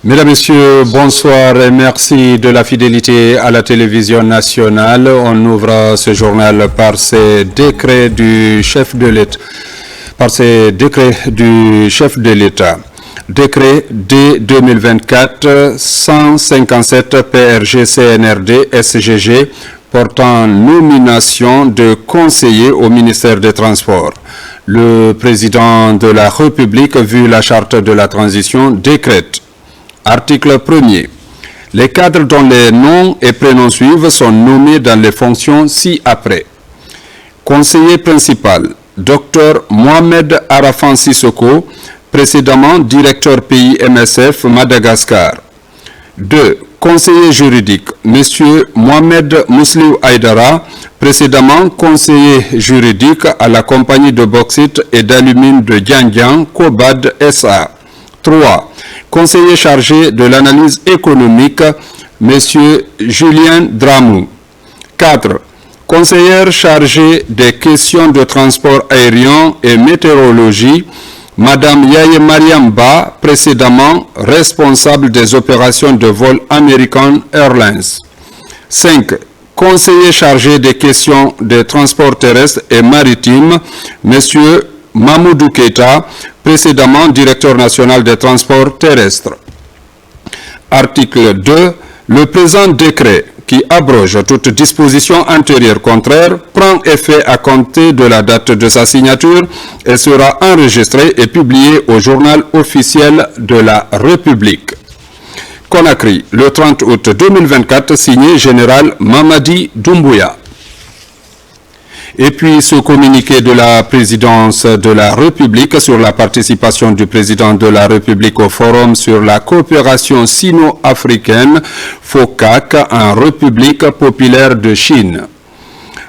Mesdames, Messieurs, bonsoir et merci de la fidélité à la télévision nationale. On ouvre ce journal par ces décrets du chef de l'État. Décret D 2024-157 PRG CNRD SGG portant nomination de conseillers au ministère des Transports. Le président de la République, vu la charte de la transition, décrète. Article 1er. Les cadres dont les noms et prénoms suivent sont nommés dans les fonctions ci-après. Conseiller principal, Dr Mohamed Arafan Sissoko, précédemment directeur pays MSF Madagascar. 2. Conseiller juridique, M. Mohamed Mousliou Aïdara, précédemment conseiller juridique à la compagnie de bauxite et d'alumine de Diandian, Kobad SA. 3. Conseiller chargé de l'analyse économique, M. Julien Dramou. 4. Conseillère chargée des questions de transport aérien et météorologie, Madame Yaye Mariam Ba, précédemment responsable des opérations de vol American Airlines. 5. Conseiller chargé des questions de transport terrestre et maritime, M. Mamoudou Keita, précédemment directeur national des transports terrestres. Article 2. Le présent décret, qui abroge toute disposition antérieure contraire, prend effet à compter de la date de sa signature et sera enregistré et publié au journal officiel de la République. Conakry, le 30 août 2024, signé Général Mamadi Doumbouya. Et puis ce communiqué de la présidence de la République sur la participation du président de la République au Forum sur la coopération sino-africaine, FOCAC, en République populaire de Chine.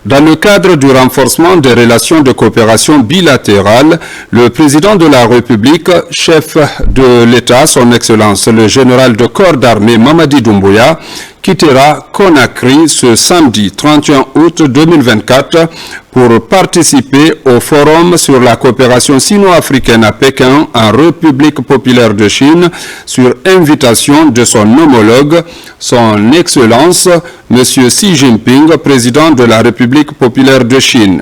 Dans le cadre du renforcement des relations de coopération bilatérale, le président de la République, chef de l'État, son Excellence le général de corps d'armée Mamadi Doumbouya, quittera Conakry ce samedi 31 août 2024 pour participer au Forum sur la coopération sino-africaine à Pékin en République populaire de Chine sur invitation de son homologue, son Excellence M. Xi Jinping, président de la République populaire de Chine.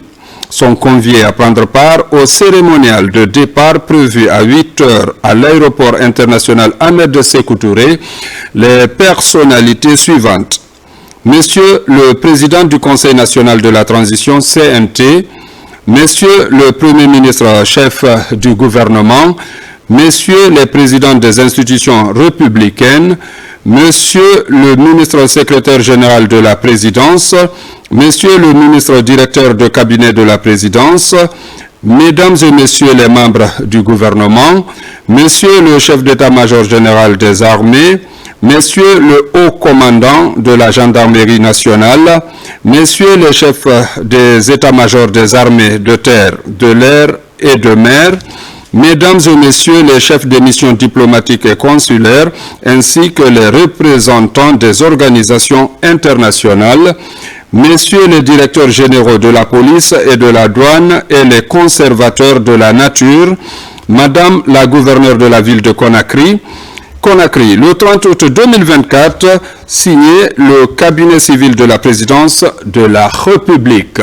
Sont conviés à prendre part au cérémonial de départ prévu à 8 heures à l'aéroport international Ahmed Sékou Touré les personnalités suivantes. Monsieur le Président du Conseil national de la transition CNT, Monsieur le Premier ministre chef du gouvernement, Messieurs les présidents des institutions républicaines, Monsieur le ministre secrétaire général de la présidence, Monsieur le ministre directeur de cabinet de la présidence, Mesdames et Messieurs les membres du gouvernement, Monsieur le chef d'état-major général des armées, Messieurs le haut commandant de la gendarmerie nationale, Messieurs les chefs des états-majors des armées de terre, de l'air et de mer, Mesdames et Messieurs les chefs des missions diplomatiques et consulaires, ainsi que les représentants des organisations internationales, Messieurs les directeurs généraux de la police et de la douane et les conservateurs de la nature, Madame la gouverneure de la ville de Conakry, le 30 août 2024, signé le cabinet civil de la présidence de la République.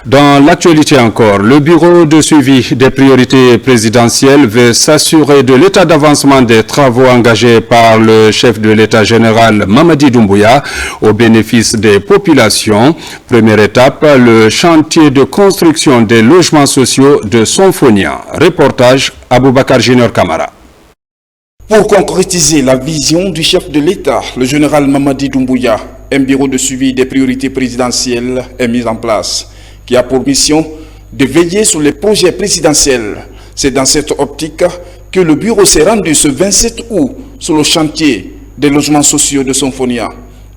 Dans l'actualité encore, le bureau de suivi des priorités présidentielles veut s'assurer de l'état d'avancement des travaux engagés par le chef de l'État général Mamadi Doumbouya au bénéfice des populations. Première étape, le chantier de construction des logements sociaux de Sonfonia. Reportage Aboubakar Junior Kamara. Pour concrétiser la vision du chef de l'État, le général Mamadi Doumbouya, un bureau de suivi des priorités présidentielles est mis en place, qui a pour mission de veiller sur les projets présidentiels. C'est dans cette optique que le bureau s'est rendu ce 27 août sur le chantier des logements sociaux de Sonfonia,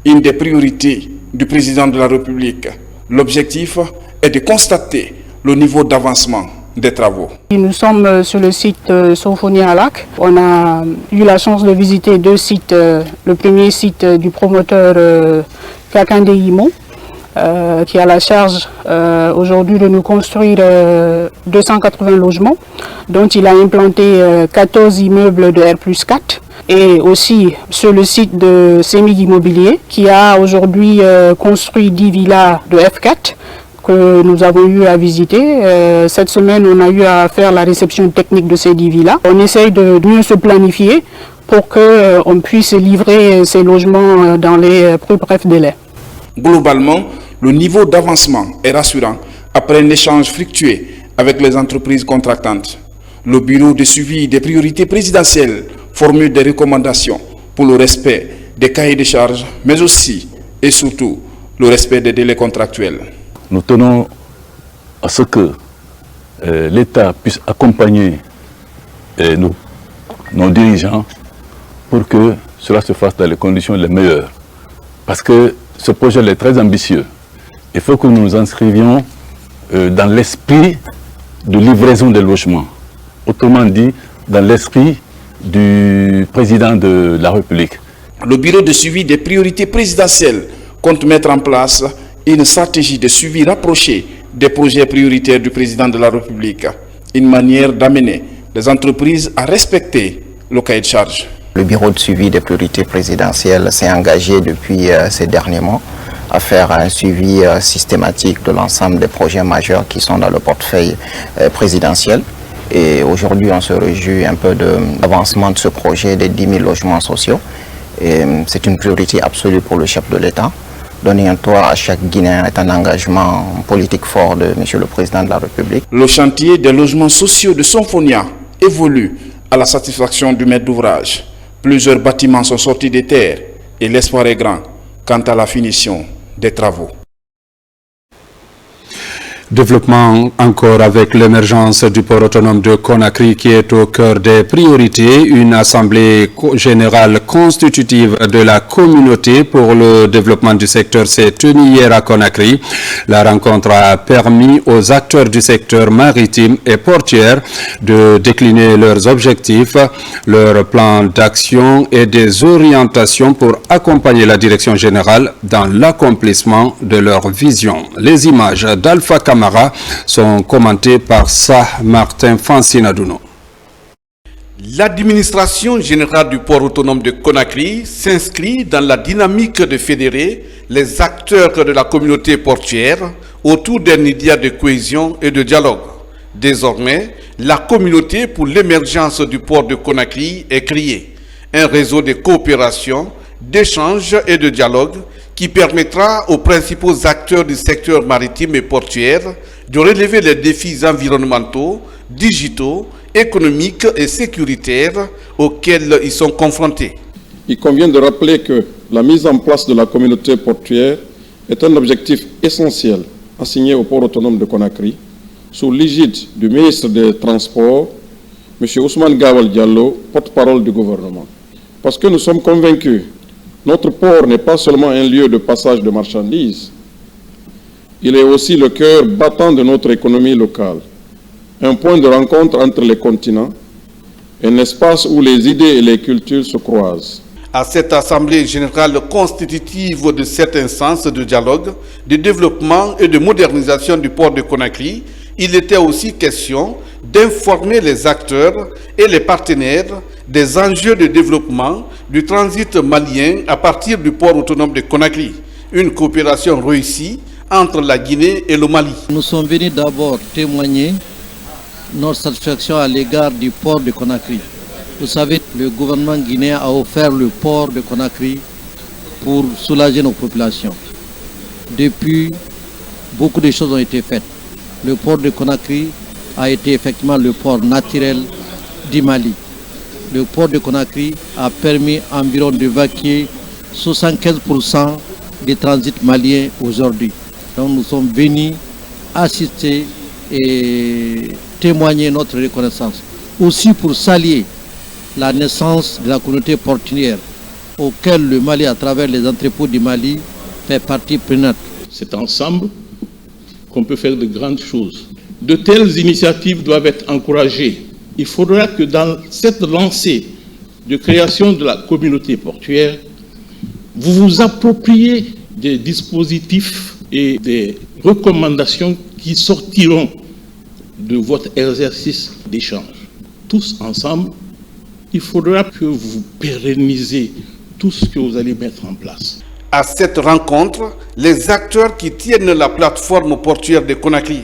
une des priorités du président de la République. L'objectif est de constater le niveau d'avancement des travaux. Nous sommes sur le site Sonfonia à Lac. On a eu la chance de visiter deux sites. Le premier site du promoteur Kakande Imo, qui a la charge aujourd'hui de nous construire 280 logements, dont il a implanté 14 immeubles de R+4 et aussi sur le site de Semi Immobilier qui a aujourd'hui construit 10 villas de F4 que nous avons eu à visiter. Cette semaine, on a eu à faire la réception technique de ces 10 villas. On essaye de mieux se planifier pour qu'on puisse livrer ces logements dans les plus brefs délais. Globalement, le niveau d'avancement est rassurant après un échange fructueux avec les entreprises contractantes. Le bureau de suivi des priorités présidentielles formule des recommandations pour le respect des cahiers de charges, mais aussi et surtout le respect des délais contractuels. Nous tenons à ce que l'État puisse accompagner nos dirigeants pour que cela se fasse dans les conditions les meilleures. Parce que ce projet est très ambitieux. Il faut que nous nous inscrivions dans l'esprit de livraison des logements. Autrement dit, dans l'esprit du président de la République. Le bureau de suivi des priorités présidentielles compte mettre en place une stratégie de suivi rapproché des projets prioritaires du président de la République. Une manière d'amener les entreprises à respecter le cahier de charges. Le bureau de suivi des priorités présidentielles s'est engagé depuis ces derniers mois à faire un suivi systématique de l'ensemble des projets majeurs qui sont dans le portefeuille présidentiel. Et aujourd'hui, on se réjouit un peu de l'avancement de ce projet des 10 000 logements sociaux. C'est une priorité absolue pour le chef de l'État. Donner un toit à chaque Guinéen est un engagement politique fort de M. le Président de la République. Le chantier des logements sociaux de Symphonia évolue à la satisfaction du maître d'ouvrage. Plusieurs bâtiments sont sortis des terres et l'espoir est grand quant à la finition des travaux. Développement encore avec l'émergence du port autonome de Conakry qui est au cœur des priorités. Une assemblée générale constitutive de la communauté pour le développement du secteur s'est tenue hier à Conakry. La rencontre a permis aux acteurs du secteur maritime et portuaire de décliner leurs objectifs, leurs plans d'action et des orientations pour accompagner la direction générale dans l'accomplissement de leur vision. Les images d'Alpha Camara sont commentées par Martin Fancinadouno. L'administration générale du port autonome de Conakry s'inscrit dans la dynamique de fédérer les acteurs de la communauté portuaire autour d'un idéal de cohésion et de dialogue. Désormais, la communauté pour l'émergence du port de Conakry est créée. Un réseau de coopération, d'échange et de dialogue qui permettra aux principaux acteurs du secteur maritime et portuaire de relever les défis environnementaux, digitaux, économiques et sécuritaires auxquels ils sont confrontés. Il convient de rappeler que la mise en place de la communauté portuaire est un objectif essentiel assigné au port autonome de Conakry sous l'égide du ministre des Transports, M. Ousmane Gawal Diallo, porte-parole du gouvernement. Parce que nous sommes convaincus, notre port n'est pas seulement un lieu de passage de marchandises, il est aussi le cœur battant de notre économie locale, un point de rencontre entre les continents, un espace où les idées et les cultures se croisent. À cette assemblée générale constitutive de cette instance de dialogue, de développement et de modernisation du port de Conakry, il était aussi question d'informer les acteurs et les partenaires des enjeux de développement du transit malien à partir du port autonome de Conakry. Une coopération réussie entre la Guinée et le Mali. Nous sommes venus d'abord témoigner notre satisfaction à l'égard du port de Conakry. Vous savez, le gouvernement guinéen a offert le port de Conakry pour soulager nos populations. Depuis, beaucoup de choses ont été faites. Le port de Conakry a été effectivement le port naturel du Mali. Le port de Conakry a permis environ d'évacuer 75% des transits maliens aujourd'hui. Donc nous sommes venus assister et témoigner notre reconnaissance. Aussi pour saluer la naissance de la communauté portuaire auquel le Mali, à travers les entrepôts du Mali, fait partie prenante. C'est ensemble qu'on peut faire de grandes choses. De telles initiatives doivent être encouragées. Il faudra que dans cette lancée de création de la communauté portuaire, vous vous appropriez des dispositifs et des recommandations qui sortiront de votre exercice d'échange. Tous ensemble, Il faudra que vous pérennisez tout ce que vous allez mettre en place. À cette rencontre, les acteurs qui tiennent la plateforme portuaire de Conakry,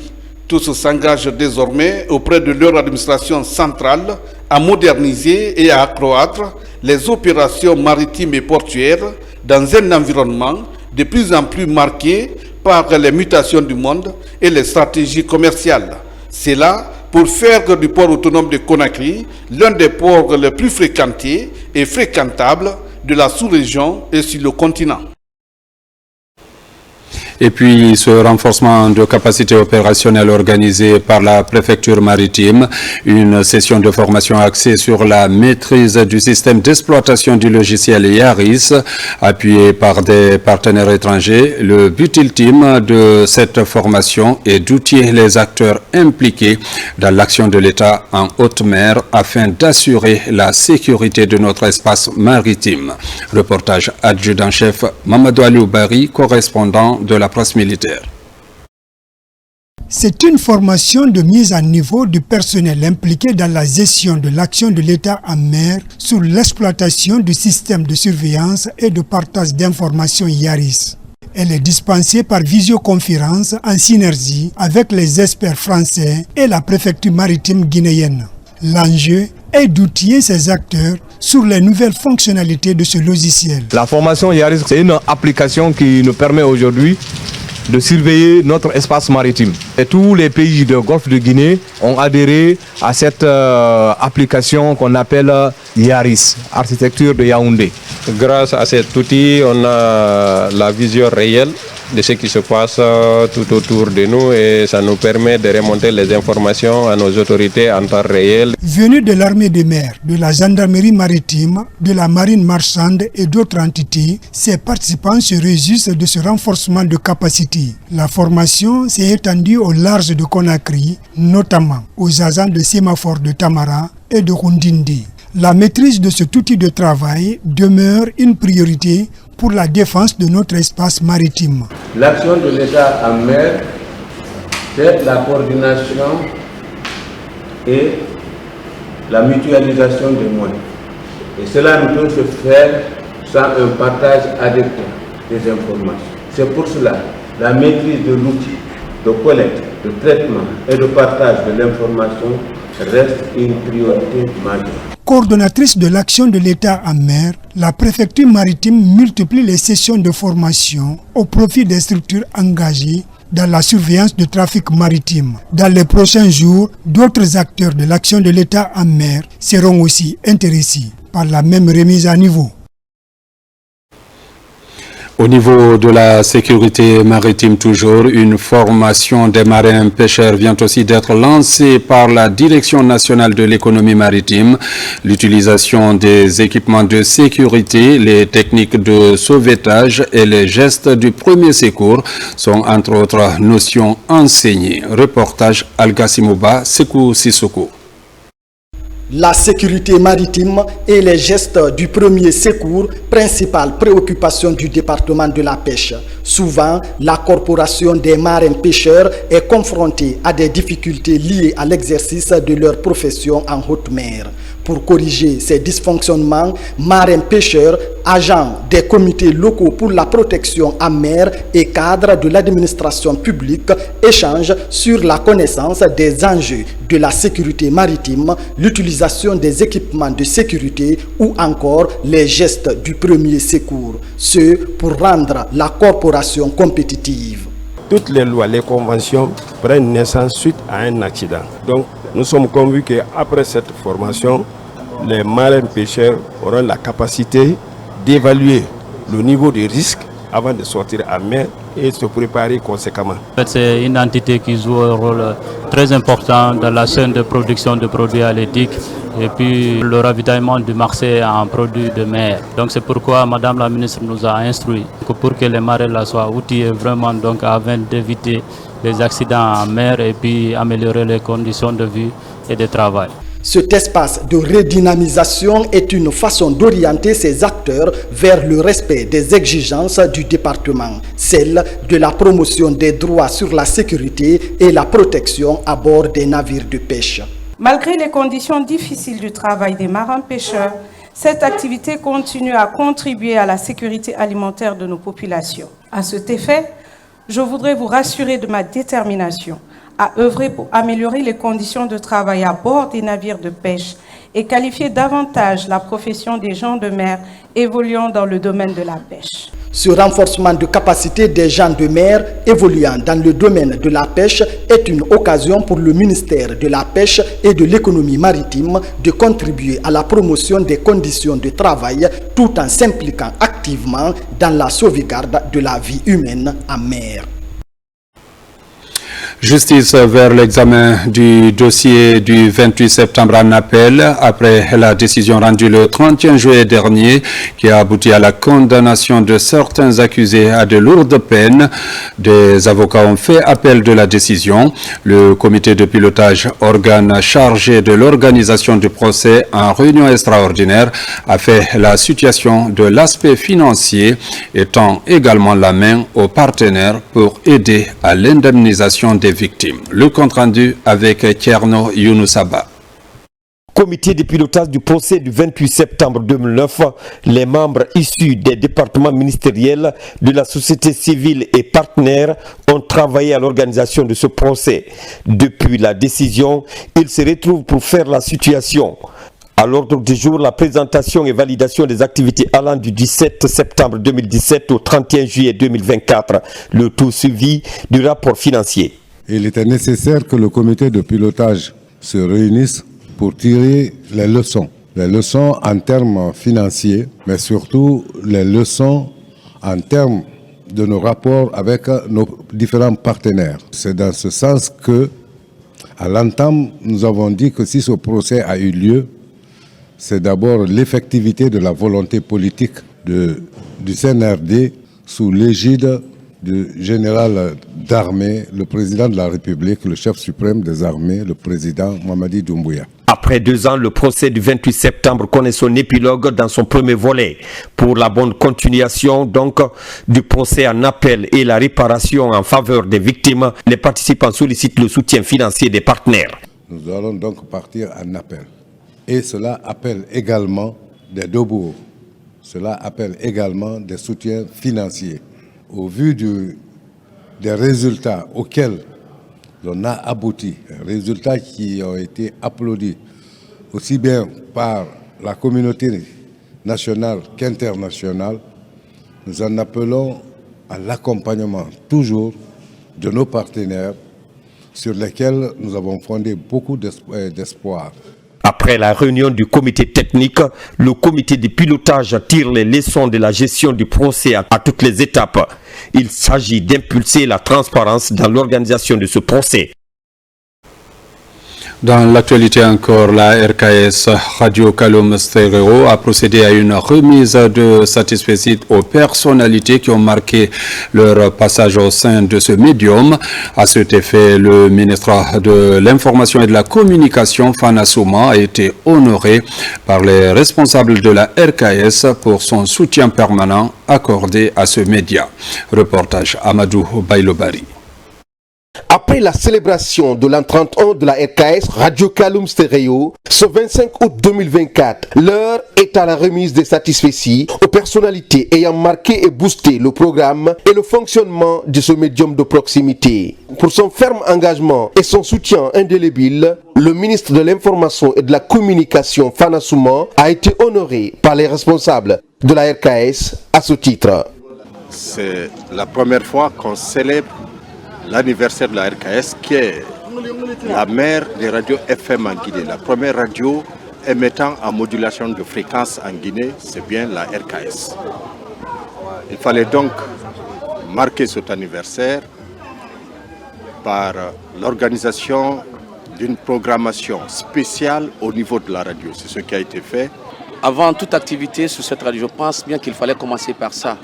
tous s'engagent désormais auprès de leur administration centrale à moderniser et à accroître les opérations maritimes et portuaires dans un environnement de plus en plus marqué par les mutations du monde et les stratégies commerciales. C'est là pour faire du port autonome de Conakry l'un des ports les plus fréquentés et fréquentables de la sous-région et sur le continent. Et puis ce renforcement de capacité opérationnelle organisé par la préfecture maritime, une session de formation axée sur la maîtrise du système d'exploitation du logiciel IARIS, appuyé par des partenaires étrangers. Le but ultime de cette formation est d'outiller les acteurs impliqués dans l'action de l'État en haute mer afin d'assurer la sécurité de notre espace maritime. Reportage adjudant-chef Mamadou Aliou Bari, correspondant de la presse militaire. C'est une formation de mise à niveau du personnel impliqué dans la gestion de l'action de l'État en mer sur l'exploitation du système de surveillance et de partage d'informations IARIS. Elle est dispensée par visioconférence en synergie avec les experts français et la préfecture maritime guinéenne. L'enjeu est d'outiller ces acteurs sur les nouvelles fonctionnalités de ce logiciel. La formation IARIS, c'est une application qui nous permet aujourd'hui de surveiller notre espace maritime. Et tous les pays du Golfe de Guinée ont adhéré à cette application qu'on appelle IARIS, architecture de Yaoundé. Grâce à cet outil, on a la vision réelle de ce qui se passe tout autour de nous et ça nous permet de remonter les informations à nos autorités en temps réel. Venus de l'armée de mer, de la gendarmerie maritime, de la marine marchande et d'autres entités, ces participants se réjouissent de ce renforcement de capacité. La formation s'est étendue au large de Conakry, notamment aux agents de sémaphore de Tamara et de Rundindi. La maîtrise de cet outil de travail demeure une priorité pour la défense de notre espace maritime. L'action de l'État en mer, c'est la coordination et la mutualisation des moyens. Et cela ne peut se faire sans un partage adéquat des informations. C'est pour cela la maîtrise de l'outil de collecte, de traitement et de partage de l'information reste une priorité majeure. Coordonnatrice de l'action de l'État en mer, la préfecture maritime multiplie les sessions de formation au profit des structures engagées dans la surveillance du trafic maritime. Dans les prochains jours, d'autres acteurs de l'action de l'État en mer seront aussi intéressés par la même remise à niveau. Au niveau de la sécurité maritime toujours, une formation des marins pêcheurs vient aussi d'être lancée par la Direction nationale de l'économie maritime. L'utilisation des équipements de sécurité, les techniques de sauvetage et les gestes du premier secours sont entre autres notions enseignées. Reportage Algassimouba, Sekou Sissoko. La sécurité maritime et les gestes du premier secours, principale préoccupation du département de la pêche. Souvent, la corporation des marins pêcheurs est confrontée à des difficultés liées à l'exercice de leur profession en haute mer. Pour corriger ces dysfonctionnements, marins pêcheurs, agents des comités locaux pour la protection en mer et cadres de l'administration publique échangent sur la connaissance des enjeux de la sécurité maritime, l'utilisation des équipements de sécurité ou encore les gestes du premier secours. Ce pour rendre la corporation compétitive. Toutes les lois, les conventions prennent naissance suite à un accident. Donc, nous sommes convaincus qu'après cette formation, les marins pêcheurs auront la capacité d'évaluer le niveau de risque avant de sortir à mer et se préparer conséquemment. C'est une entité qui joue un rôle très important dans la chaîne de production de produits halieutiques et puis le ravitaillement du marché en produits de mer. Donc c'est pourquoi Madame la ministre nous a instruit que pour que les marins là soient outillés vraiment donc afin d'éviter les accidents en mer et puis améliorer les conditions de vie et de travail. Cet espace de redynamisation est une façon d'orienter ces acteurs vers le respect des exigences du département, celle de la promotion des droits sur la sécurité et la protection à bord des navires de pêche. Malgré les conditions difficiles du travail des marins-pêcheurs, cette activité continue à contribuer à la sécurité alimentaire de nos populations. À cet effet, je voudrais vous rassurer de ma détermination à œuvrer pour améliorer les conditions de travail à bord des navires de pêche et qualifier davantage la profession des gens de mer évoluant dans le domaine de la pêche. Ce renforcement de capacité des gens de mer évoluant dans le domaine de la pêche est une occasion pour le ministère de la Pêche et de l'économie maritime de contribuer à la promotion des conditions de travail tout en s'impliquant activement dans la sauvegarde de la vie humaine en mer. Justice vers l'examen du dossier du 28 septembre en appel après la décision rendue le 31 juillet dernier qui a abouti à la condamnation de certains accusés à de lourdes peines. Des avocats ont fait appel de la décision. Le comité de pilotage, organe chargé de l'organisation du procès en réunion extraordinaire, a fait la situation de l'aspect financier et tend également la main aux partenaires pour aider à l'indemnisation des victimes. Le compte-rendu avec Tierno Younoussaba. Comité de pilotage du procès du 28 septembre 2009, les membres issus des départements ministériels, de la société civile et partenaires ont travaillé à l'organisation de ce procès. Depuis la décision, ils se retrouvent pour faire la situation. À l'ordre du jour, la présentation et validation des activités allant du 17 septembre 2017 au 31 juillet 2024, le tout suivi du rapport financier. Il était nécessaire que le comité de pilotage se réunisse pour tirer les leçons en termes financiers, mais surtout les leçons en termes de nos rapports avec nos différents partenaires. C'est dans ce sens que, à l'entame, nous avons dit que si ce procès a eu lieu, c'est d'abord l'effectivité de la volonté politique du CNRD sous l'égide du général d'armée, le président de la République, le chef suprême des armées, le président Mamadi Doumbouya. Après 2 ans, le procès du 28 septembre connaît son épilogue dans son premier volet. Pour la bonne continuation donc du procès en appel et la réparation en faveur des victimes, les participants sollicitent le soutien financier des partenaires. Nous allons donc partir en appel. Et cela appelle également des dobours. Cela appelle également des soutiens financiers. Au vu des résultats auxquels on a abouti, résultats qui ont été applaudis aussi bien par la communauté nationale qu'internationale, nous en appelons à l'accompagnement toujours de nos partenaires sur lesquels nous avons fondé beaucoup d'espoir. Après la réunion du comité technique, le comité de pilotage tire les leçons de la gestion du procès à toutes les étapes. Il s'agit d'impulser la transparence dans l'organisation de ce procès. Dans l'actualité encore, la RKS Radio Kaloum Stéréo a procédé à une remise de satisfecit aux personnalités qui ont marqué leur passage au sein de ce médium. À cet effet, le ministre de l'Information et de la Communication, Fana Souma, a été honoré par les responsables de la RKS pour son soutien permanent accordé à ce média. Reportage Amadou Bailobari. Après la célébration de l'an 31 de la RKS Radio Kaloum Stéréo, ce 25 août 2024, l'heure est à la remise des satisfecits aux personnalités ayant marqué et boosté le programme et le fonctionnement de ce médium de proximité. Pour son ferme engagement et son soutien indélébile, le ministre de l'Information et de la Communication, Fana Souma, a été honoré par les responsables de la RKS à ce titre. C'est la première fois qu'on célèbre l'anniversaire de la RKS, qui est la mère des radios FM en Guinée. La première radio émettant en modulation de fréquence en Guinée, c'est bien la RKS. Il fallait donc marquer cet anniversaire par l'organisation d'une programmation spéciale au niveau de la radio. C'est ce qui a été fait. Avant toute activité sur cette radio, je pense bien qu'il fallait commencer par ça.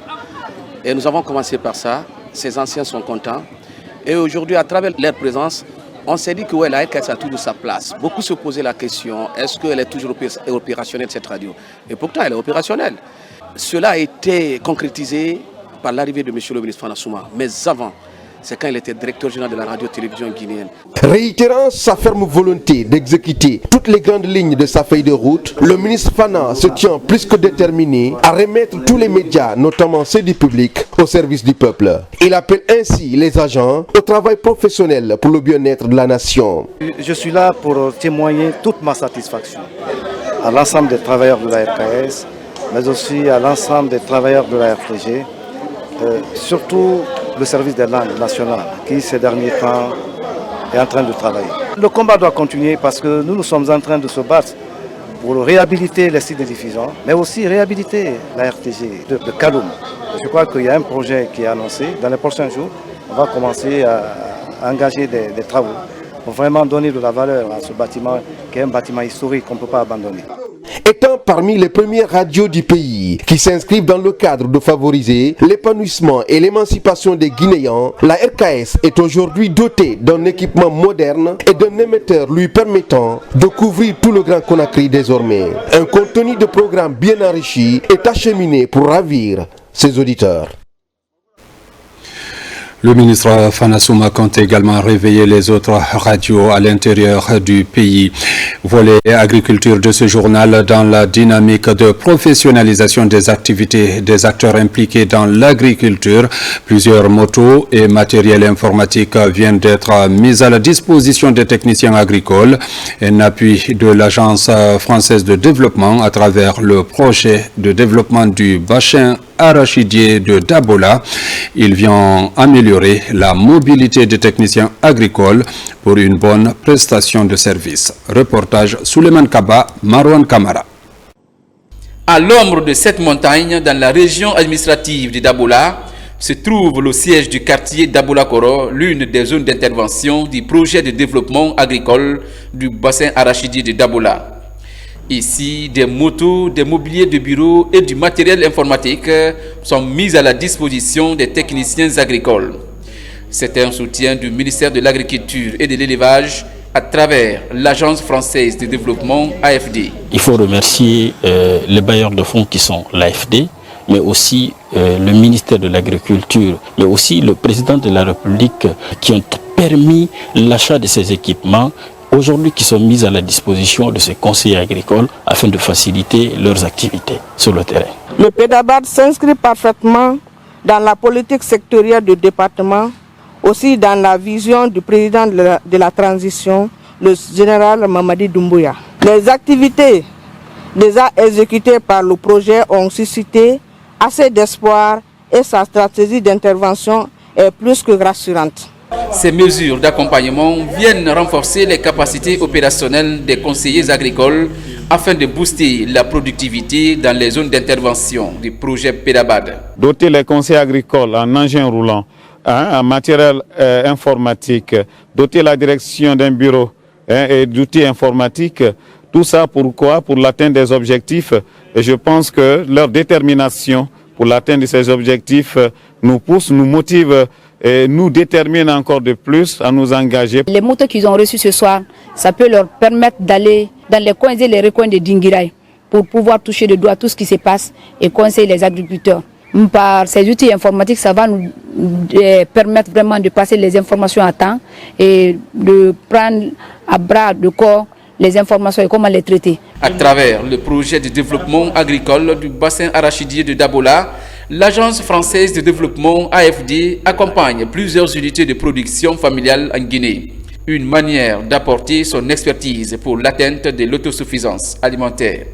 Et nous avons commencé par ça. Ces anciens sont contents. Et aujourd'hui, à travers leur présence, on s'est dit que ouais, la RKS a toujours sa place. Beaucoup se posaient la question, est-ce qu'elle est toujours opérationnelle, cette radio? Et pourtant, elle est opérationnelle. Cela a été concrétisé par l'arrivée de M. le ministre Fana Souma. Mais avant, c'est quand il était directeur général de la radio-télévision guinéenne. Réitérant sa ferme volonté d'exécuter toutes les grandes lignes de sa feuille de route, le ministre Fana se tient plus que déterminé à remettre tous les médias, notamment ceux du public, au service du peuple. Il appelle ainsi les agents au travail professionnel pour le bien-être de la nation. Je suis là pour témoigner toute ma satisfaction à l'ensemble des travailleurs de la RKS, mais aussi à l'ensemble des travailleurs de la RTG, surtout le service des langues nationales qui ces derniers temps est en train de travailler. Le combat doit continuer parce que nous sommes en train de se battre pour réhabiliter les sites de diffusion, mais aussi réhabiliter la RTG de Kaloum. Je crois qu'il y a un projet qui est annoncé. Dans les prochains jours, on va commencer à engager des travaux pour vraiment donner de la valeur à ce bâtiment qui est un bâtiment historique qu'on ne peut pas abandonner. Étant parmi les premières radios du pays qui s'inscrivent dans le cadre de favoriser l'épanouissement et l'émancipation des Guinéens, la RKS est aujourd'hui dotée d'un équipement moderne et d'un émetteur lui permettant de couvrir tout le Grand Conakry désormais. Un contenu de programme bien enrichi est acheminé pour ravir ses auditeurs. Le ministre Fana Souma compte également réveiller les autres radios à l'intérieur du pays. Volet agriculture de ce journal dans la dynamique de professionnalisation des activités des acteurs impliqués dans l'agriculture. Plusieurs motos et matériel informatique viennent d'être mis à la disposition des techniciens agricoles. Un appui de l'Agence française de développement à travers le projet de développement du bassin arachidier de Dabola. Il vient améliorer la mobilité des techniciens agricoles pour une bonne prestation de service. Reportage Souleymane Kaba, Marwan Kamara. À l'ombre de cette montagne, dans la région administrative de Dabola, se trouve le siège du quartier Dabola-Koro, l'une des zones d'intervention du projet de développement agricole du bassin arachidier de Dabola. Ici, des motos, des mobiliers de bureau et du matériel informatique sont mis à la disposition des techniciens agricoles. C'est un soutien du ministère de l'Agriculture et de l'Élevage à travers l'Agence française de développement AFD. Il faut remercier les bailleurs de fonds qui sont l'AFD, mais aussi le ministère de l'Agriculture, mais aussi le président de la République qui ont permis l'achat de ces équipements aujourd'hui qui sont mis à la disposition de ces conseillers agricoles afin de faciliter leurs activités sur le terrain. Le PEDABAD s'inscrit parfaitement dans la politique sectorielle du département, aussi dans la vision du président de la transition, le général Mamadi Doumbouya. Les activités déjà exécutées par le projet ont suscité assez d'espoir et sa stratégie d'intervention est plus que rassurante. Ces mesures d'accompagnement viennent renforcer les capacités opérationnelles des conseillers agricoles afin de booster la productivité dans les zones d'intervention du projet PEDABAD. Doter les conseillers agricoles en engins roulants, en matériel informatique, doter la direction d'un bureau et d'outils informatiques, tout ça pourquoi? Pour l'atteinte des objectifs. Et je pense que leur détermination pour l'atteinte de ces objectifs nous pousse, nous motive et nous détermine encore de plus à nous engager. Les motos qu'ils ont reçues ce soir, ça peut leur permettre d'aller dans les coins et les recoins de Dinguiraï pour pouvoir toucher de doigt tout ce qui se passe et conseiller les agriculteurs. Par ces outils informatiques, ça va nous permettre vraiment de passer les informations à temps et de prendre à bras de corps les informations et comment les traiter. À travers le projet de développement agricole du bassin arachidier de Dabola, l'Agence française de développement AFD accompagne plusieurs unités de production familiale en Guinée. Une manière d'apporter son expertise pour l'atteinte de l'autosuffisance alimentaire.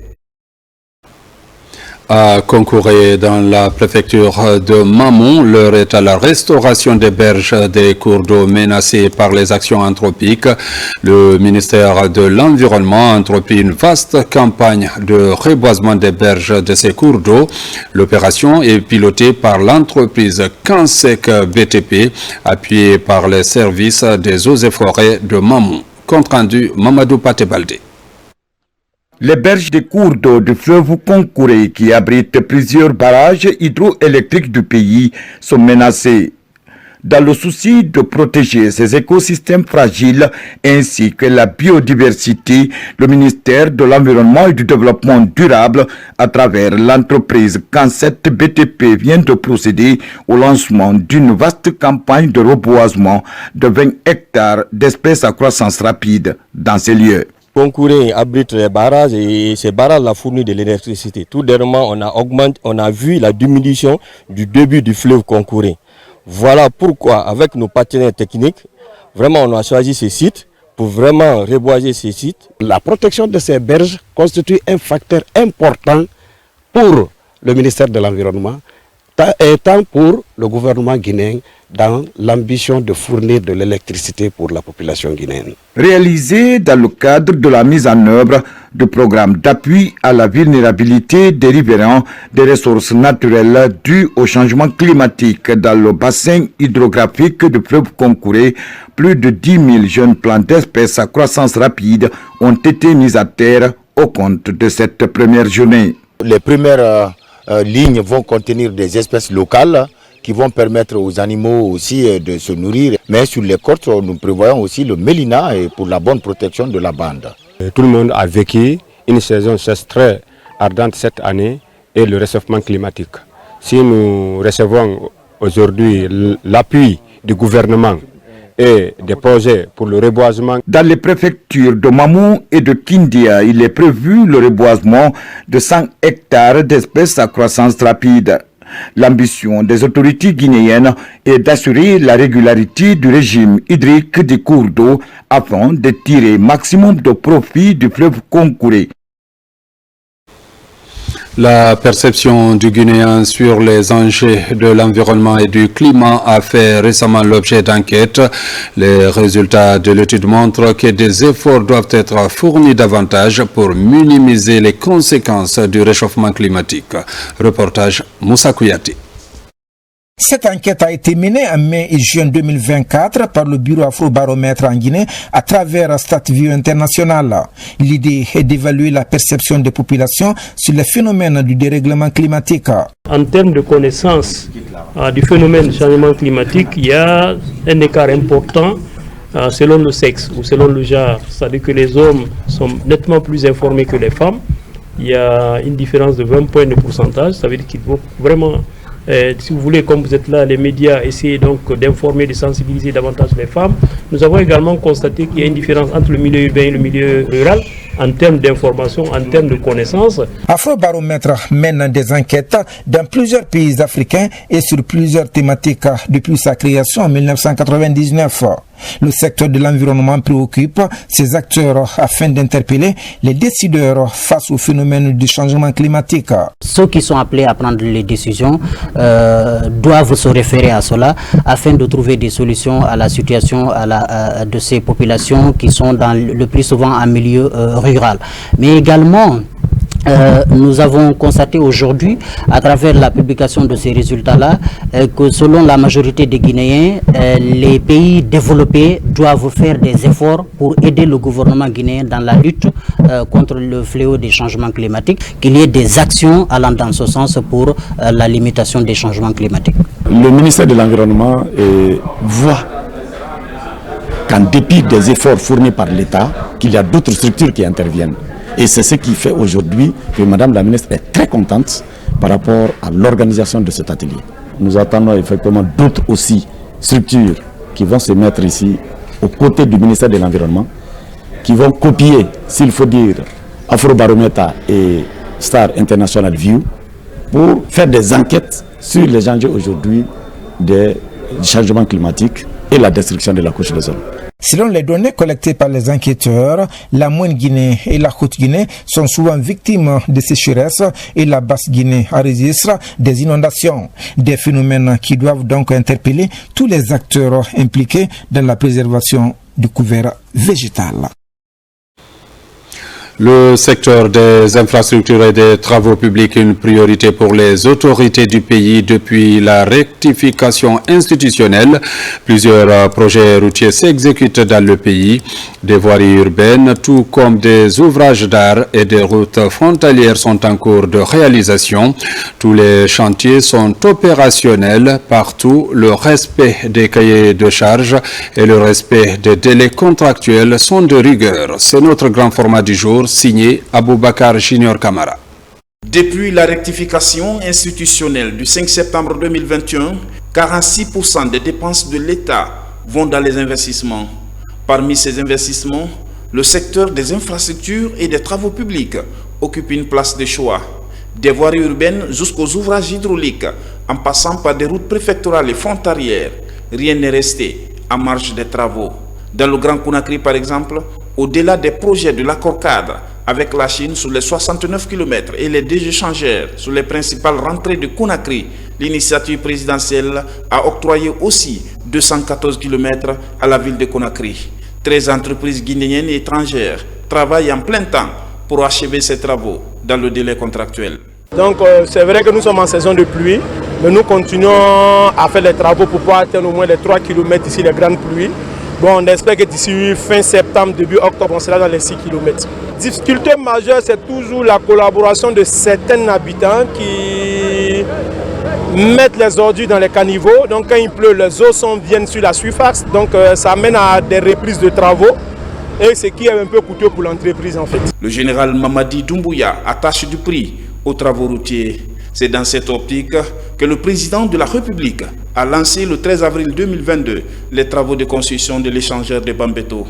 À concourir dans la préfecture de Mamon, l'heure est à la restauration des berges des cours d'eau menacés par les actions anthropiques. Le ministère de l'Environnement a entrepris une vaste campagne de reboisement des berges de ces cours d'eau. L'opération est pilotée par l'entreprise Cansec BTP, appuyée par les services des eaux et forêts de Mamon. Compte rendu Mamadou Patebaldé. Les berges des cours d'eau du fleuve Concouré, qui abritent plusieurs barrages hydroélectriques du pays, sont menacées. dans le souci de protéger ces écosystèmes fragiles ainsi que la biodiversité, le ministère de l'Environnement et du Développement durable, à travers l'entreprise Canset BTP, vient de procéder au lancement d'une vaste campagne de reboisement de 20 hectares d'espèces à croissance rapide dans ces lieux. Konkourin abrite les barrages et ces barrages la fournissent de l'électricité. Tout dernièrement, on a vu la diminution du débit du fleuve Konkourin. Voilà pourquoi, avec nos partenaires techniques, vraiment on a choisi ces sites pour vraiment reboiser ces sites. La protection de ces berges constitue un facteur important pour le ministère de l'Environnement et tant pour le gouvernement guinéen dans l'ambition de fournir de l'électricité pour la population guinéenne. Réalisé dans le cadre de la mise en œuvre du programme d'appui à la vulnérabilité des riverains des ressources naturelles dues au changement climatique dans le bassin hydrographique du fleuve Konkourin, plus de 10 000 jeunes plants d'espèces à croissance rapide ont été mis à terre au compte de cette première journée. Les premières lignes vont contenir des espèces locales qui vont permettre aux animaux aussi de se nourrir. Mais sur les côtes, nous prévoyons aussi le mélina pour la bonne protection de la bande. Tout le monde a vécu une saison sèche très ardente cette année et le réchauffement climatique. Si nous recevons aujourd'hui l'appui du gouvernement et des projets pour le reboisement. Dans les préfectures de Mamou et de Kindia, il est prévu le reboisement de 100 hectares d'espèces à croissance rapide. L'ambition des autorités guinéennes est d'assurer la régularité du régime hydrique des cours d'eau afin de tirer maximum de profit du fleuve Konkourin. La perception du Guinéen sur les enjeux de l'environnement et du climat a fait récemment l'objet d'enquêtes. Les résultats de l'étude montrent que des efforts doivent être fournis davantage pour minimiser les conséquences du réchauffement climatique. Reportage Moussa Kouyati. Cette enquête a été menée en mai et juin 2024 par le bureau Afrobaromètre en Guinée à travers StatView International. L'idée est d'évaluer la perception des populations sur les phénomènes du dérèglement climatique. En termes de connaissance du phénomène du changement climatique, il y a un écart important selon le sexe ou selon le genre. C'est-à-dire que les hommes sont nettement plus informés que les femmes. Il y a une différence de 20 points de pourcentage. Ça veut dire qu'il faut vraiment... si vous voulez, comme vous êtes là, les médias essaient donc d'informer, de sensibiliser davantage les femmes. Nous avons également constaté qu'il y a une différence entre le milieu urbain et le milieu rural en termes d'information, en termes de connaissances. Afrobaromètre mène des enquêtes dans plusieurs pays africains et sur plusieurs thématiques depuis sa création en 1999. Le secteur de l'environnement préoccupe ses acteurs afin d'interpeller les décideurs face au phénomène du changement climatique. Ceux qui sont appelés à prendre les décisions doivent se référer à cela afin de trouver des solutions à la situation de ces populations qui sont le plus souvent en milieu rural. Mais également, nous avons constaté aujourd'hui, à travers la publication de ces résultats-là, que selon la majorité des Guinéens, les pays développés doivent faire des efforts pour aider le gouvernement guinéen dans la lutte contre le fléau des changements climatiques, qu'il y ait des actions allant dans ce sens pour la limitation des changements climatiques. Le ministère de l'Environnement voit qu'en dépit des efforts fournis par l'État, qu'il y a d'autres structures qui interviennent. Et c'est ce qui fait aujourd'hui que Madame la ministre est très contente par rapport à l'organisation de cet atelier. Nous attendons effectivement d'autres aussi structures qui vont se mettre ici aux côtés du ministère de l'Environnement, qui vont copier, s'il faut dire, Afrobaromètre et Star International View pour faire des enquêtes sur les enjeux aujourd'hui du changement climatique et la destruction de la couche d'ozone. Selon les données collectées par les enquêteurs, la Moyenne Guinée et la Haute Guinée sont souvent victimes de sécheresse et la Basse Guinée enregistre des inondations. Des phénomènes qui doivent donc interpeller tous les acteurs impliqués dans la préservation du couvert végétal. Le secteur des infrastructures et des travaux publics, une priorité pour les autorités du pays depuis la rectification institutionnelle. Plusieurs projets routiers s'exécutent dans le pays. Des voiries urbaines, tout comme des ouvrages d'art et des routes frontalières sont en cours de réalisation. Tous les chantiers sont opérationnels partout. Le respect des cahiers de charges et le respect des délais contractuels sont de rigueur. C'est notre grand format du jour, signé Aboubakar Junior Kamara. Depuis la rectification institutionnelle du 5 septembre 2021, 46% des dépenses de l'État vont dans les investissements. Parmi ces investissements, le secteur des infrastructures et des travaux publics occupe une place de choix. Des voiries urbaines jusqu'aux ouvrages hydrauliques, en passant par des routes préfectorales et frontalières, rien n'est resté en marge des travaux. Dans le Grand Conakry, par exemple, au-delà des projets de l'accord cadre avec la Chine sur les 69 km et les deux échangeurs sur les principales rentrées de Conakry, l'initiative présidentielle a octroyé aussi 214 km à la ville de Conakry. 13 entreprises guinéennes et étrangères travaillent en plein temps pour achever ces travaux dans le délai contractuel. Donc c'est vrai que nous sommes en saison de pluie, mais nous continuons à faire les travaux pour pouvoir atteindre au moins les 3 km ici les grandes pluies. Bon, on espère que d'ici fin septembre, début octobre, on sera dans les 6 km. Difficulté majeure, c'est toujours la collaboration de certains habitants qui mettent les ordures dans les caniveaux. Donc quand il pleut, les eaux viennent sur la surface. Donc ça amène à des reprises de travaux. Et ce qui est un peu coûteux pour l'entreprise en fait. Le général Mamadi Doumbouya attache du prix aux travaux routiers. C'est dans cette optique que le président de la République a lancé le 13 avril 2022 les travaux de construction de l'échangeur de Bambeto.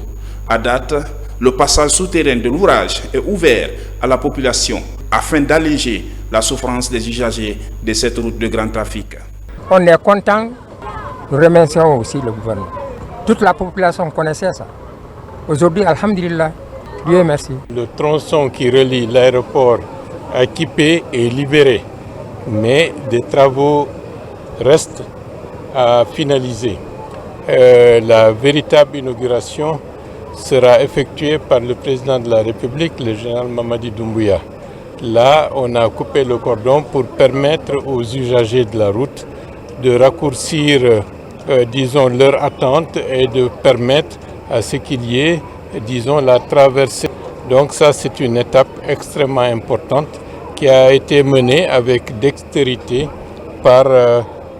À date, le passage souterrain de l'ouvrage est ouvert à la population afin d'alléger la souffrance des usagers de cette route de grand trafic. On est content, nous remercions aussi le gouvernement. Toute la population connaissait ça. Aujourd'hui, alhamdulillah, Dieu merci. Le tronçon qui relie l'aéroport à Kipé est libéré, mais des travaux restent à finaliser. La véritable inauguration sera effectuée par le président de la République, le général Mamadi Doumbouya. Là, on a coupé le cordon pour permettre aux usagers de la route de raccourcir, disons, leur attente et de permettre à ce qu'il y ait, disons, la traversée. Donc ça, c'est une étape extrêmement importante qui a été menée avec dextérité par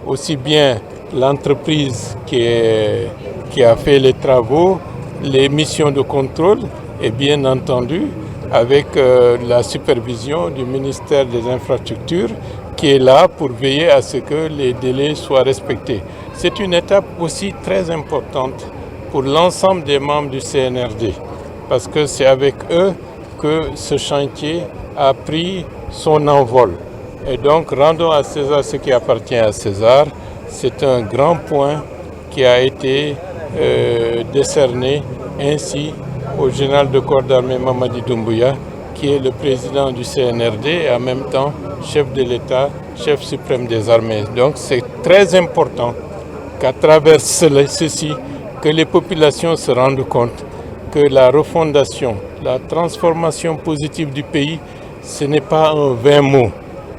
aussi bien l'entreprise qui a fait les travaux, les missions de contrôle et bien entendu avec la supervision du ministère des Infrastructures qui est là pour veiller à ce que les délais soient respectés. C'est une étape aussi très importante pour l'ensemble des membres du CNRD parce que c'est avec eux que ce chantier a pris son envol. Et donc rendons à César ce qui appartient à César. C'est un grand point qui a été décerné ainsi au général de corps d'armée Mamadi Doumbouya, qui est le président du CNRD et en même temps chef de l'État, chef suprême des armées. Donc c'est très important qu'à travers ceci, que les populations se rendent compte que la refondation, la transformation positive du pays, ce n'est pas un vain mot,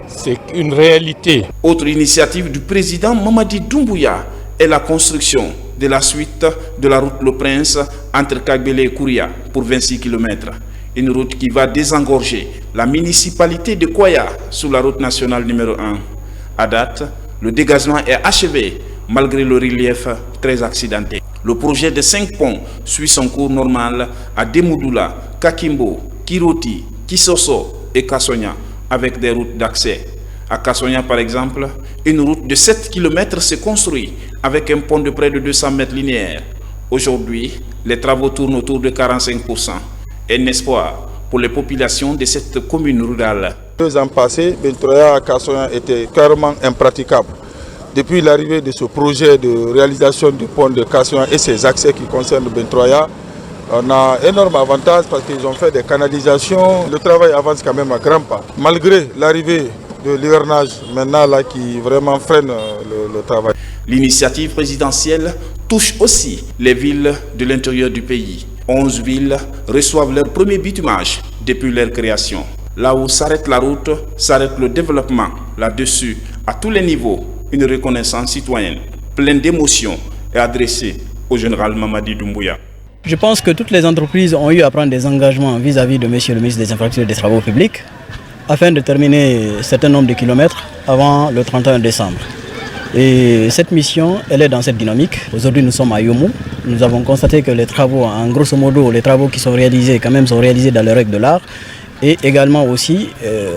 c'est une réalité. Autre initiative du président Mamadi Doumbouya est la construction de la suite de la route Le Prince entre Kagbele et Kouria pour 26 km. Une route qui va désengorger la municipalité de Koya sur la route nationale numéro 1. À date, le dégagement est achevé malgré le relief très accidenté. Le projet de 5 ponts suit son cours normal à Demoudoula, Kakimbo, Kiroti, Kisoso et Kassonia avec des routes d'accès. À Kassonia par exemple, une route de 7 km se construit avec un pont de près de 200 mètres linéaires. Aujourd'hui, les travaux tournent autour de 45%. Un espoir pour les populations de cette commune rurale. 2 ans passés, Bentroya à Kassonia était carrément impraticable. Depuis l'arrivée de ce projet de réalisation du pont de Kassonia et ses accès qui concernent Bentroya, on a énormément d'avantages parce qu'ils ont fait des canalisations. Le travail avance quand même à grands pas. Malgré l'arrivée de l'hivernage maintenant là qui vraiment freine le travail. L'initiative présidentielle touche aussi les villes de l'intérieur du pays. 11 villes reçoivent leur premier bitumage depuis leur création. Là où s'arrête la route, s'arrête le développement. Là-dessus, à tous les niveaux, une reconnaissance citoyenne pleine d'émotions est adressée au général Mamadi Doumbouya. Je pense que toutes les entreprises ont eu à prendre des engagements vis-à-vis de monsieur le ministre des Infrastructures et des Travaux publics afin de terminer un certain nombre de kilomètres avant le 31 décembre. Et cette mission, elle est dans cette dynamique. Aujourd'hui, nous sommes à Yomu. Nous avons constaté que les travaux, en grosso modo, les travaux qui sont réalisés, quand même, sont réalisés dans les règles de l'art. Et également aussi,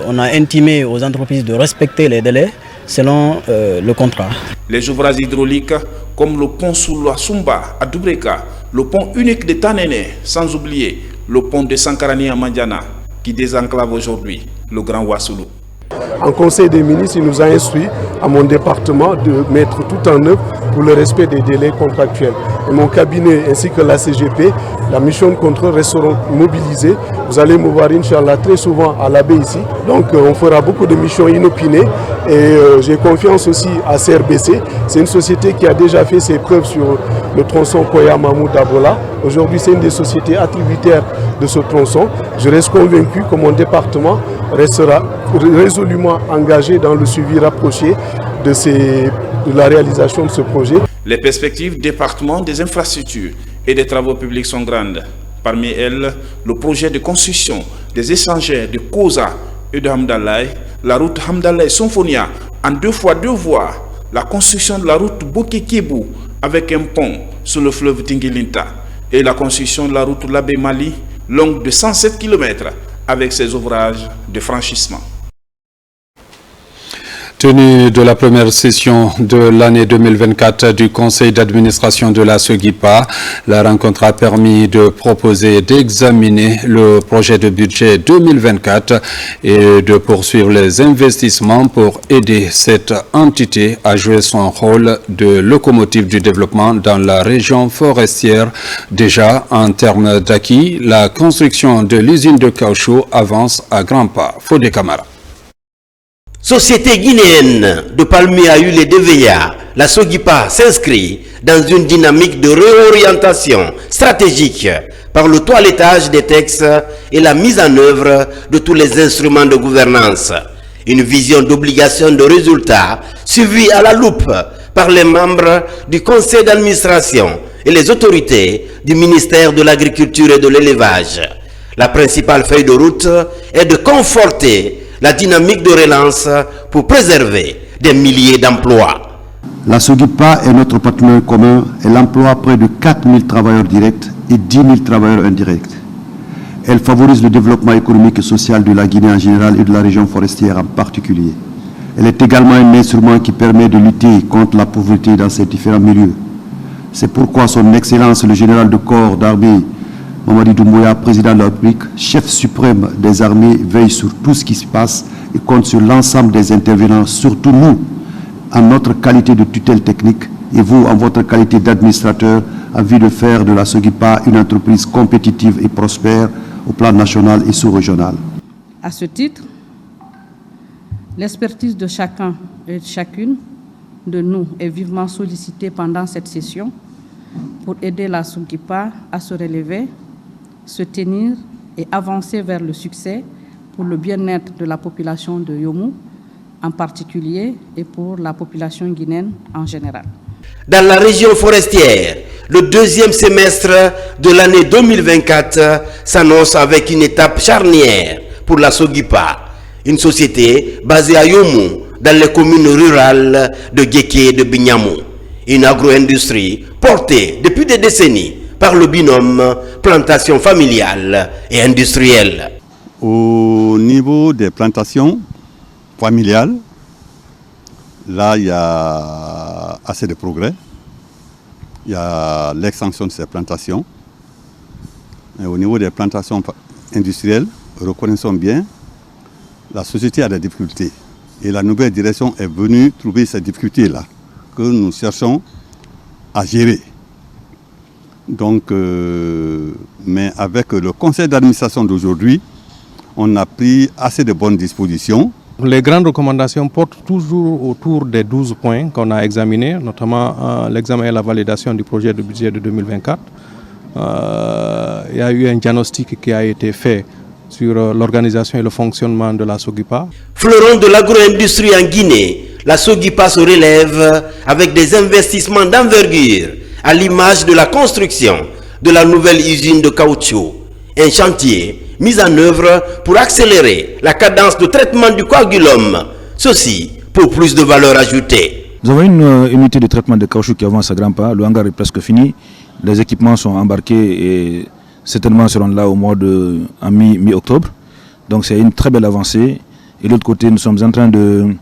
on a intimé aux entreprises de respecter les délais selon le contrat. Les ouvrages hydrauliques comme le pont sous la Sumba à Doubreka, le pont unique de Tanene, sans oublier le pont de Sankarani à Mandiana, qui désenclave aujourd'hui le Grand Ouassoulou. En Conseil des ministres, il nous a instruit à mon département de mettre tout en œuvre pour le respect des délais contractuels. Et mon cabinet ainsi que la CGP, la mission de contrôle resteront mobilisés. Vous allez me voir, Inch'Allah, très souvent à la baie ici. Donc on fera beaucoup de missions inopinées et j'ai confiance aussi à CRBC. C'est une société qui a déjà fait ses preuves sur le tronçon Koya Mahmoud Dabola. Aujourd'hui, c'est une des sociétés attributaires de ce tronçon. Je reste convaincu que mon département restera résolument engagé dans le suivi rapproché de la réalisation de ce projet. Les perspectives du département des infrastructures et des travaux publics sont grandes. Parmi elles, le projet de construction des échangeurs de Koza et de Hamdallah, la route Hamdallah-Symphonia en 2x2 voies, la construction de la route Boké-Kébou avec un pont sur le fleuve Tingilinta et la construction de la route Labé-Mali longue de 107 km avec ses ouvrages de franchissement. Tenue de la première session de l'année 2024 du conseil d'administration de la SOGIPA, la rencontre a permis de proposer d'examiner le projet de budget 2024 et de poursuivre les investissements pour aider cette entité à jouer son rôle de locomotive du développement dans la région forestière. Déjà, en termes d'acquis, la construction de l'usine de caoutchouc avance à grands pas. Fodé Camara. Société guinéenne de palmiers à huile et d'EVA, la SOGIPA s'inscrit dans une dynamique de réorientation stratégique par le toilettage des textes et la mise en œuvre de tous les instruments de gouvernance. Une vision d'obligation de résultats suivie à la loupe par les membres du conseil d'administration et les autorités du ministère de l'Agriculture et de l'Élevage. La principale feuille de route est de conforter la dynamique de relance pour préserver des milliers d'emplois. La SOGIPA est notre partenaire commun. Elle emploie près de 4 000 travailleurs directs et 10 000 travailleurs indirects. Elle favorise le développement économique et social de la Guinée en général et de la région forestière en particulier. Elle est également un instrument qui permet de lutter contre la pauvreté dans ces différents milieux. C'est pourquoi son Excellence le général de corps d'armée Mamadi Doumbouya, président de la République, chef suprême des armées, veille sur tout ce qui se passe et compte sur l'ensemble des intervenants, surtout nous, en notre qualité de tutelle technique et vous, en votre qualité d'administrateur, en vue de faire de la SOGIPA une entreprise compétitive et prospère au plan national et sous-régional. À ce titre, l'expertise de chacun et de chacune de nous est vivement sollicitée pendant cette session pour aider la SOGIPA à se relever, se tenir et avancer vers le succès pour le bien-être de la population de Yomu en particulier et pour la population guinéenne en général. Dans la région forestière, le deuxième semestre de l'année 2024 s'annonce avec une étape charnière pour la SOGIPA, une société basée à Yomu dans les communes rurales de Guéké et de Bignamou, une agro-industrie portée depuis des décennies par le binôme plantation familiale et industrielle. Au niveau des plantations familiales, là il y a assez de progrès. Il y a l'extension de ces plantations. Et au niveau des plantations industrielles, reconnaissons bien, la société a des difficultés. Et la nouvelle direction est venue trouver ces difficultés-là que nous cherchons à gérer. Donc, mais avec le conseil d'administration d'aujourd'hui, on a pris assez de bonnes dispositions. Les grandes recommandations portent toujours autour des 12 points qu'on a examinés, notamment l'examen et la validation du projet de budget de 2024, il y a eu un diagnostic qui a été fait sur l'organisation et le fonctionnement de la SOGIPA. Fleuron de l'agro-industrie en Guinée, la SOGIPA se relève avec des investissements d'envergure à l'image de la construction de la nouvelle usine de caoutchouc. Un chantier mis en œuvre pour accélérer la cadence de traitement du coagulum. Ceci pour plus de valeur ajoutée. Nous avons une unité de traitement de caoutchouc qui avance à grands pas. Le hangar est presque fini. Les équipements sont embarqués et certainement seront là au mois de mi-octobre. Donc c'est une très belle avancée. Et de l'autre côté, nous sommes en train de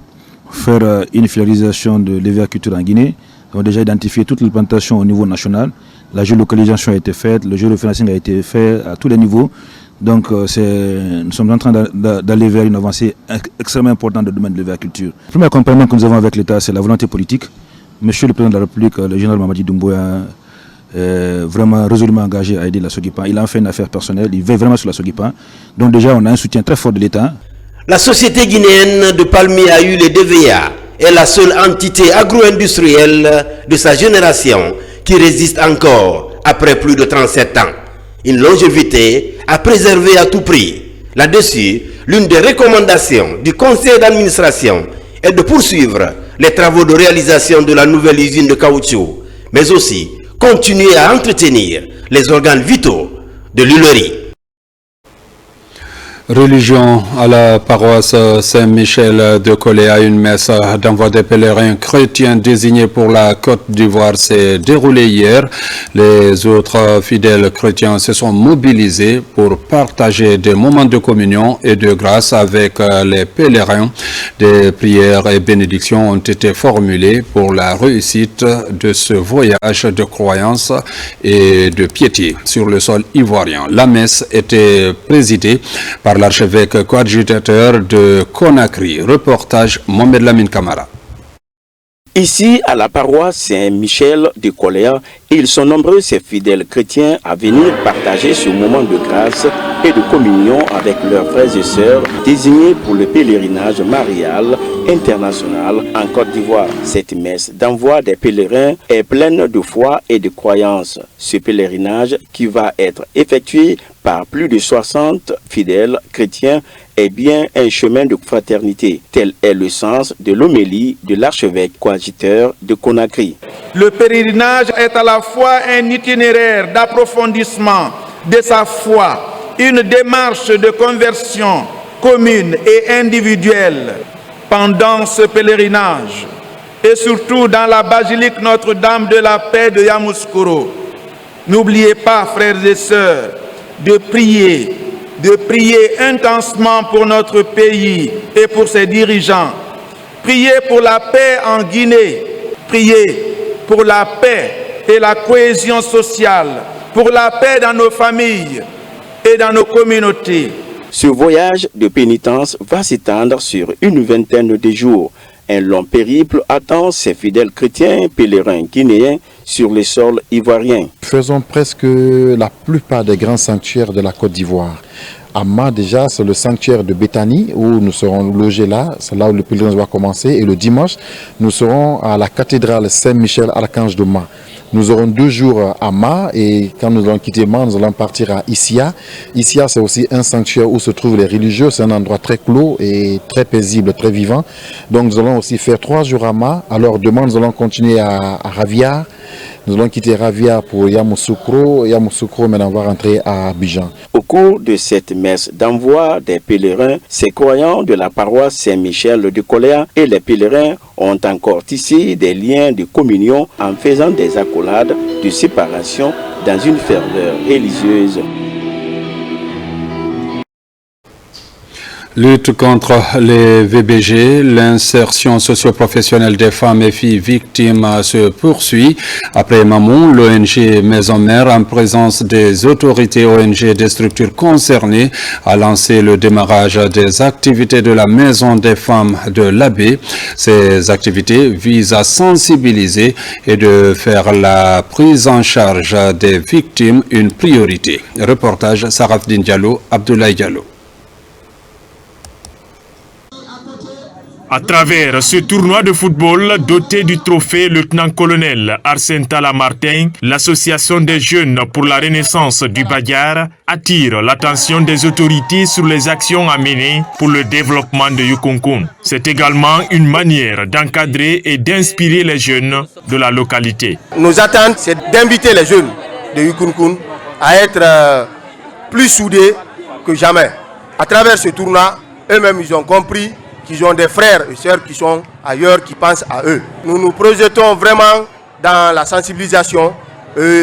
faire une finalisation de l'hévéaculture en Guinée. Nous avons déjà identifié toutes les plantations au niveau national. La géolocalisation a été faite, le géofinancing a été fait à tous les niveaux. Donc nous sommes en train d'aller vers une avancée extrêmement importante dans le domaine de l'hévéaculture. Le premier accompagnement que nous avons avec l'État, c'est la volonté politique. Monsieur le Président de la République, le général Mamadi Doumbouya, est vraiment résolument engagé à aider la SOGIPA. Il en fait une affaire personnelle, il veille vraiment sur la SOGIPA. Donc déjà, on a un soutien très fort de l'État. La société guinéenne de palmiers à huile et DVA est la seule entité agro-industrielle de sa génération qui résiste encore après plus de 37 ans. Une longévité à préserver à tout prix. Là-dessus, l'une des recommandations du conseil d'administration est de poursuivre les travaux de réalisation de la nouvelle usine de caoutchouc, mais aussi continuer à entretenir les organes vitaux de l'huilerie. Religion à la paroisse Saint-Michel de Coléa, une messe d'envoi des pèlerins chrétiens désignés pour la Côte d'Ivoire s'est déroulée hier. Les autres fidèles chrétiens se sont mobilisés pour partager des moments de communion et de grâce avec les pèlerins. Des prières et bénédictions ont été formulées pour la réussite de ce voyage de croyance et de piété sur le sol ivoirien. La messe était présidée par l'archevêque coadjutateur de Conakry. Reportage Mohamed Lamine Kamara. Ici, à la paroisse Saint-Michel de Coléa, ils sont nombreux ces fidèles chrétiens à venir partager ce moment de grâce et de communion avec leurs frères et sœurs désignés pour le pèlerinage marial international en Côte d'Ivoire. Cette messe d'envoi des pèlerins est pleine de foi et de croyance. Ce pèlerinage qui va être effectué par plus de 60 fidèles chrétiens est bien un chemin de fraternité. Tel est le sens de l'homélie de l'archevêque coadjuteur de Conakry. Le pèlerinage est à la fois un itinéraire d'approfondissement de sa foi, une démarche de conversion commune et individuelle. Pendant ce pèlerinage, et surtout dans la basilique Notre-Dame de la Paix de Yamoussoukro, n'oubliez pas, frères et sœurs, de prier intensement pour notre pays et pour ses dirigeants. Priez pour la paix en Guinée, priez pour la paix et la cohésion sociale, pour la paix dans nos familles et dans nos communautés. Ce voyage de pénitence va s'étendre sur une vingtaine de jours. Un long périple attend ces fidèles chrétiens pèlerins guinéens sur le sol ivoirien. Faisons presque la plupart des grands sanctuaires de la Côte d'Ivoire. Amma, déjà, c'est le sanctuaire de Béthanie où nous serons logés là. C'est là où le pèlerinage va commencer. Et le dimanche, nous serons à la cathédrale Saint-Michel Archange de Ma. Nous aurons 2 jours à Ma et quand nous allons quitter Ma, nous allons partir à Issia. Issia, c'est aussi un sanctuaire où se trouvent les religieux. C'est un endroit très clos et très paisible, très vivant. Donc nous allons aussi faire 3 jours à Ma. Alors demain, nous allons continuer à Ravia. Nous allons quitter Ravia pour Yamoussoukro. Yamoussoukro, maintenant, on va rentrer à Abidjan. Au cours de cette messe d'envoi des pèlerins, ces croyants de la paroisse Saint-Michel de Coléa et les pèlerins ont encore tissé des liens de communion en faisant des accolades de séparation dans une ferveur religieuse. Lutte contre les VBG, l'insertion socio-professionnelle des femmes et filles victimes se poursuit. Après Mamou, l'ONG Maison Mère, en présence des autorités ONG et des structures concernées, a lancé le démarrage des activités de la Maison des femmes de l'Abbé. Ces activités visent à sensibiliser et de faire la prise en charge des victimes une priorité. Reportage Sarafdine Diallo, Abdoulaye Diallo. À travers ce tournoi de football doté du trophée lieutenant-colonel Arsène Talla Martin, l'association des jeunes pour la renaissance du Bagyar attire l'attention des autorités sur les actions à mener pour le développement de Yukunkun. C'est également une manière d'encadrer et d'inspirer les jeunes de la localité. Nos attentes, c'est d'inviter les jeunes de Yukunkun à être plus soudés que jamais. À travers ce tournoi, eux-mêmes, ils ont compris qu'ils ont des frères et sœurs qui sont ailleurs, qui pensent à eux. Nous nous projetons vraiment dans la sensibilisation,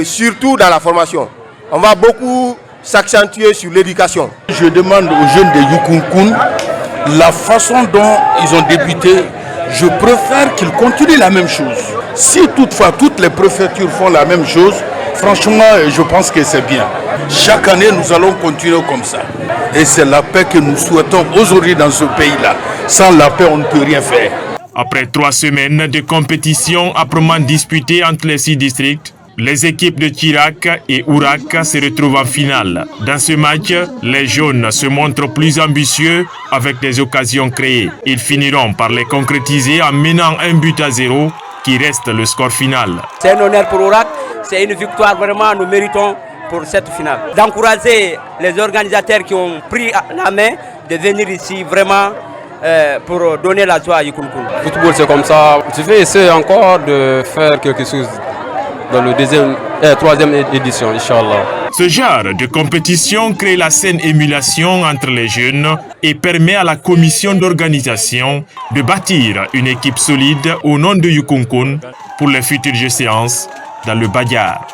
surtout dans la formation. On va beaucoup s'accentuer sur l'éducation. Je demande aux jeunes de Yukunkun la façon dont ils ont débuté. Je préfère qu'ils continuent la même chose. Si toutefois toutes les préfectures font la même chose, franchement, je pense que c'est bien. Chaque année, nous allons continuer comme ça. Et c'est la paix que nous souhaitons aujourd'hui dans ce pays-là. Sans la paix, on ne peut rien faire. Après 3 semaines de compétition âprement disputées entre les 6 districts, les équipes de Chirac et Ourak se retrouvent en finale. Dans ce match, les jaunes se montrent plus ambitieux avec des occasions créées. Ils finiront par les concrétiser en menant 1-0 qui reste le score final. C'est un honneur pour Ourak, c'est une victoire vraiment nous méritons pour cette finale. D'encourager les organisateurs qui ont pris la main de venir ici vraiment pour donner la joie à Yukunkun. Le football c'est comme ça. Je vais essayer encore de faire quelque chose dans le 3e édition, Inch'Allah. Ce genre de compétition crée la saine émulation entre les jeunes et permet à la commission d'organisation de bâtir une équipe solide au nom de Yukunkun pour les futures séances dans le Bagyar.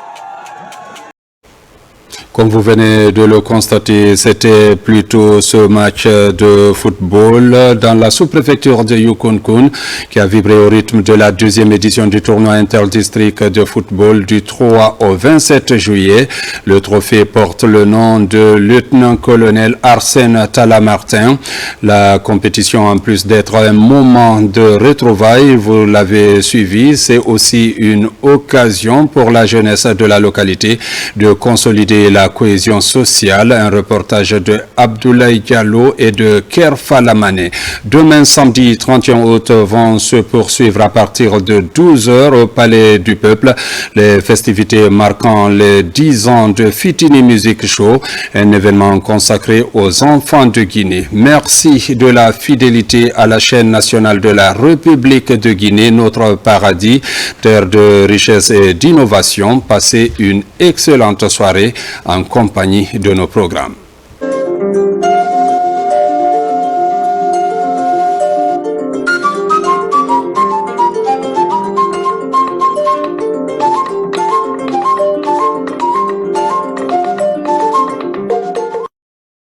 Comme vous venez de le constater, c'était plutôt ce match de football dans la sous-préfecture de Yukunkun qui a vibré au rythme de la 2e édition du tournoi interdistrict de football du 3 au 27 juillet. Le trophée porte le nom de lieutenant-colonel Arsène Talla Martin. La compétition, en plus d'être un moment de retrouvailles, vous l'avez suivi, c'est aussi une occasion pour la jeunesse de la localité de consolider la cohésion sociale. Un reportage de Abdoulaye Diallo et de Kerfa Lamane. Demain, samedi 31 août, vont se poursuivre à partir de 12h au Palais du Peuple les festivités marquant les 10 ans de Fitini Music Show, un événement consacré aux enfants de Guinée. Merci de la fidélité à la chaîne nationale de la République de Guinée, notre paradis, terre de richesse et d'innovation. Passez une excellente soirée en compagnie de nos programmes.